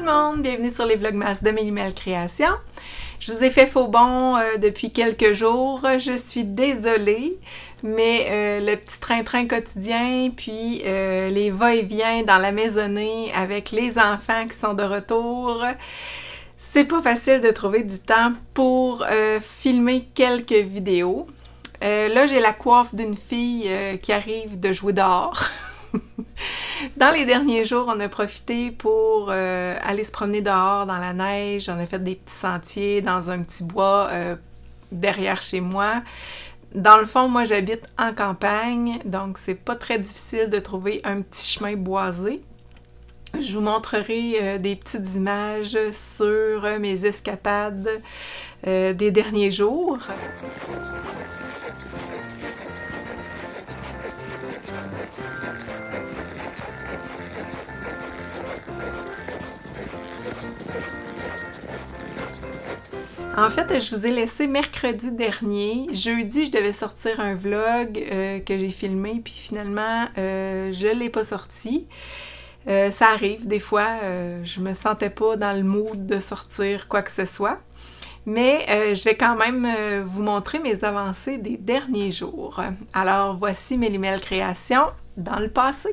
tout le monde, bienvenue sur les Vlogmas de Mélimel Création. Je vous ai fait faux bond depuis quelques jours, je suis désolée, mais le petit train-train quotidien, puis les va-et-vient dans la maisonnée avec les enfants qui sont de retour, c'est pas facile de trouver du temps pour filmer quelques vidéos. Là, j'ai la coiffe d'une fille qui arrive de jouer dehors. Dans les derniers jours, on a profité pour aller se promener dehors dans la neige. On a fait des petits sentiers dans un petit bois derrière chez moi. Dans le fond, moi, j'habite en campagne, donc c'est pas très difficile de trouver un petit chemin boisé. Je vous montrerai des petites images sur mes escapades des derniers jours. En fait, je vous ai laissé mercredi dernier. Jeudi, je devais sortir un vlog que j'ai filmé, puis finalement, je ne l'ai pas sorti. Ça arrive, des fois, je me sentais pas dans le mood de sortir quoi que ce soit. Mais je vais quand même vous montrer mes avancées des derniers jours. Alors, voici Mélimel Création dans le passé.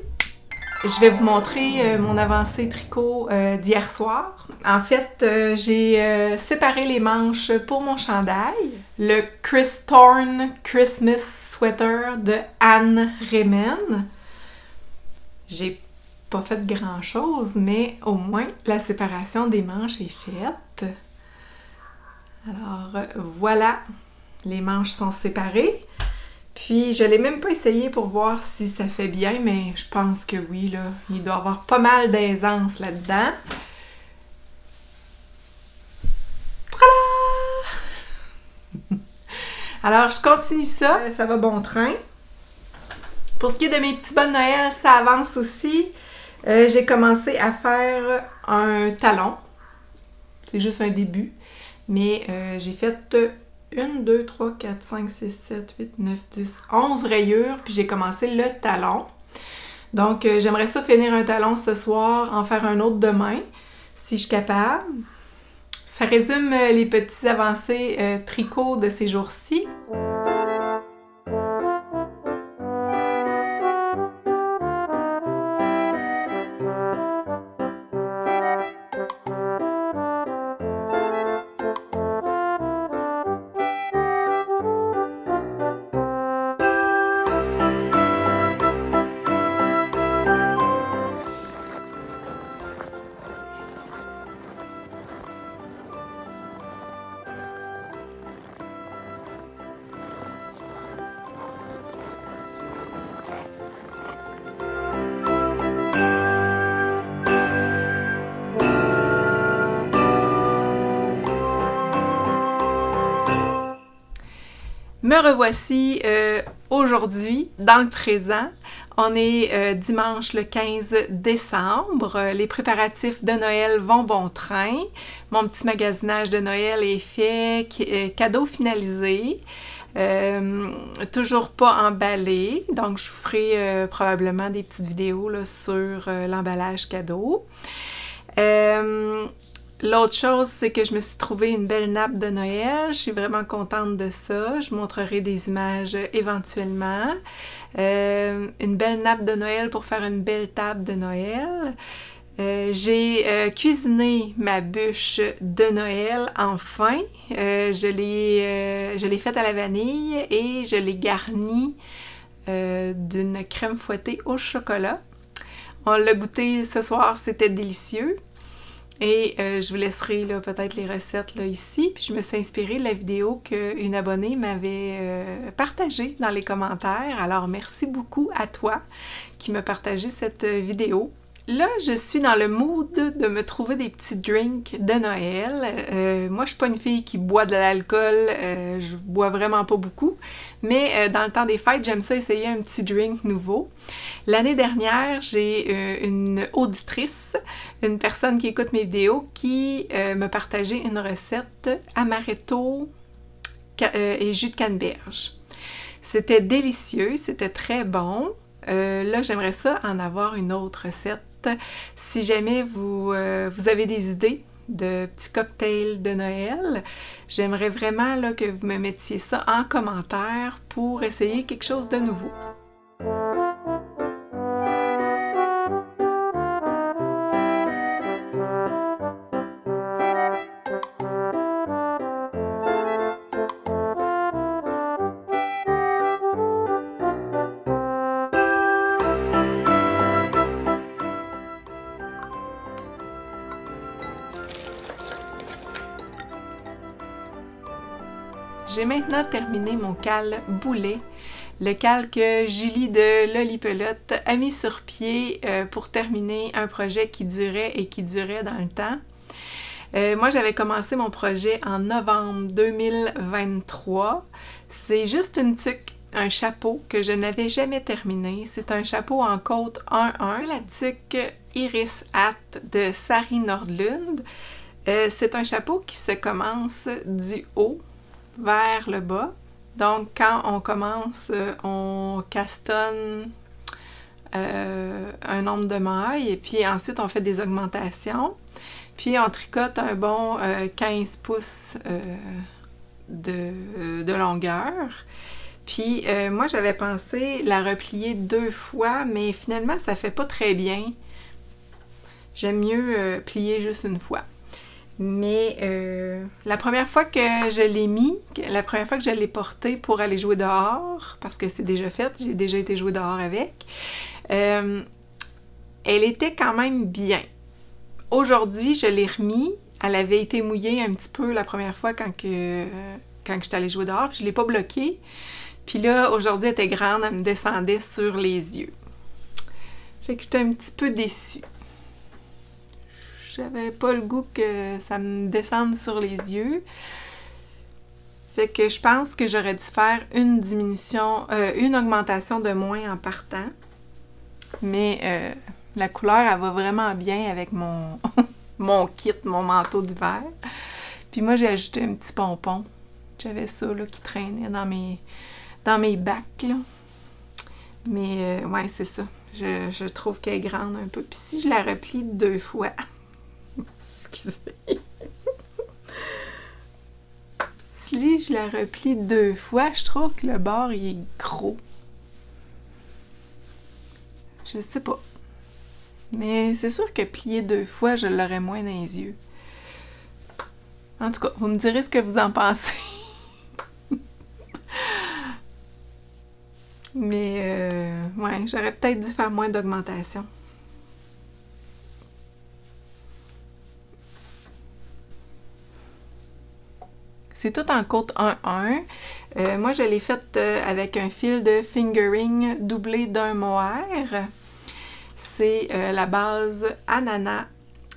Je vais vous montrer mon avancée tricot d'hier soir. En fait, j'ai séparé les manches pour mon chandail. Le Chris Thorne Christmas Sweater de Anne Remen. J'ai pas fait grand chose, mais au moins la séparation des manches est faite. Alors voilà, les manches sont séparées. Puis, je l'ai même pas essayé pour voir si ça fait bien, mais je pense que oui, là. Il doit y avoir pas mal d'aisance là-dedans. Voilà! Alors, je continue ça. Ça va bon train. Pour ce qui est de mes petits bas de Noël, ça avance aussi. J'ai commencé à faire un talon. C'est juste un début. Mais j'ai fait 1, 2, 3, 4, 5, 6, 7, 8, 9, 10, 11 rayures, puis j'ai commencé le talon. Donc, j'aimerais ça finir un talon ce soir, en faire un autre demain, si je suis capable. Ça résume les petits avancées tricot de ces jours-ci. Me revoici aujourd'hui, dans le présent. On est dimanche le 15 décembre. Les préparatifs de Noël vont bon train. Mon petit magasinage de Noël est fait, cadeau finalisé. Toujours pas emballé, donc je vous ferai probablement des petites vidéos là, sur l'emballage cadeau. L'autre chose, c'est que je me suis trouvé une belle nappe de Noël. Je suis vraiment contente de ça. Je vous montrerai des images éventuellement. Une belle nappe de Noël pour faire une belle table de Noël. J'ai cuisiné ma bûche de Noël enfin. Je l'ai faite à la vanille et je l'ai garnie d'une crème fouettée au chocolat. On l'a goûté ce soir, c'était délicieux. Et je vous laisserai peut-être les recettes là, ici. Puis je me suis inspirée de la vidéo qu'une abonnée m'avait partagée dans les commentaires. Alors merci beaucoup à toi qui m'a partagé cette vidéo. Là, je suis dans le mood de me trouver des petits drinks de Noël. Moi, je suis pas une fille qui boit de l'alcool, je bois vraiment pas beaucoup. Mais dans le temps des fêtes, j'aime ça essayer un petit drink nouveau. L'année dernière, j'ai une auditrice, une personne qui écoute mes vidéos, qui m'a partagé une recette amaretto et jus de canneberge. C'était délicieux, c'était très bon. Là, j'aimerais ça en avoir une autre recette Lipolotte. Si jamais vous avez des idées de petits cocktails de Noël, j'aimerais vraiment là, que vous me mettiez ça en commentaire pour essayer quelque chose de nouveau. J'ai maintenant terminé mon cal boulet, le cal que Julie de Lolipelote a mis sur pied pour terminer un projet qui durait et qui durait dans le temps. Moi, j'avais commencé mon projet en novembre 2023. C'est juste une tuque, un chapeau que je n'avais jamais terminé. C'est un chapeau en côte 1-1. C'est la tuque Iris Hat de Sari Nordlund. C'est un chapeau qui se commence du haut vers le bas. Donc, quand on commence, on castonne un nombre de mailles et puis ensuite on fait des augmentations. Puis on tricote un bon 15 pouces de longueur. Puis moi, j'avais pensé la replier 2 fois, mais finalement, ça fait pas très bien. J'aime mieux plier juste une fois. Mais la première fois que je l'ai mis, la première fois que je l'ai porté pour aller jouer dehors, parce que c'est déjà fait, j'ai déjà été jouer dehors avec, elle était quand même bien. Aujourd'hui, je l'ai remis, elle avait été mouillée un petit peu la première fois quand je suis allée jouer dehors, puis je ne l'ai pas bloquée. Puis là, aujourd'hui, elle était grande, elle me descendait sur les yeux. Fait que j'étais un petit peu déçue. J'avais pas le goût que ça me descende sur les yeux. Fait que je pense que j'aurais dû faire une diminution, une augmentation de moins en partant. Mais la couleur, elle va vraiment bien avec mon, mon kit, mon manteau d'hiver. Puis moi, j'ai ajouté un petit pompon. J'avais ça là, qui traînait dans mes bacs. Là. Mais ouais, c'est ça. Je trouve qu'elle est grande un peu. Puis si je la replie 2 fois... Excusez. Si je la replie 2 fois, je trouve que le bord il est gros. Je sais pas. Mais c'est sûr que plier 2 fois, je l'aurais moins dans les yeux. En tout cas, vous me direz ce que vous en pensez. Mais ouais, j'aurais peut-être dû faire moins d'augmentation. C'est tout en côte 1-1. Moi, je l'ai faite avec un fil de fingering doublé d'un mohair. C'est la base ananas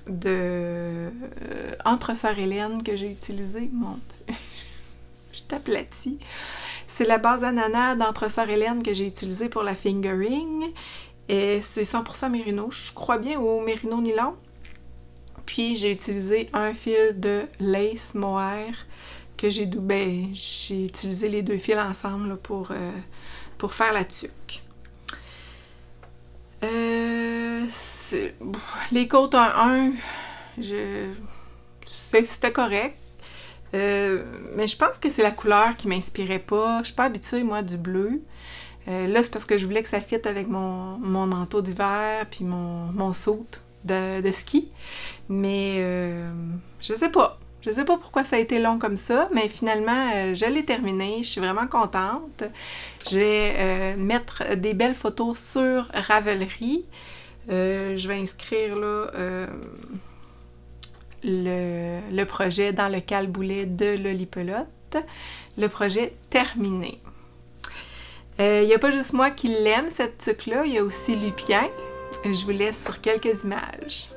de Entre Sœurs Hélène que j'ai utilisée. Mon Dieu, je t'aplatis. C'est la base ananas d'Entre Sœurs Hélène que j'ai utilisée pour la fingering. Et c'est 100% mérino, je crois bien, au mérino nylon. Puis j'ai utilisé un fil de lace mohair que j'ai utilisé les 2 fils ensemble là, pour faire la tuque. Les côtes 1-1, c'était correct. Mais je pense que c'est la couleur qui m'inspirait pas. Je suis pas habituée, moi, du bleu. Là, c'est parce que je voulais que ça fitte avec mon manteau d'hiver puis mon saut de ski. Mais je sais pas. Je sais pas pourquoi ça a été long comme ça, mais finalement, je l'ai terminé. Je suis vraiment contente. Je vais mettre des belles photos sur Ravelry. Je vais inscrire là, le projet dans le cal-boulet de Lolipelote. Le projet terminé. Il n'y a pas juste moi qui l'aime, cette tuque-là. Il y a aussi Lupien. Je vous laisse sur quelques images.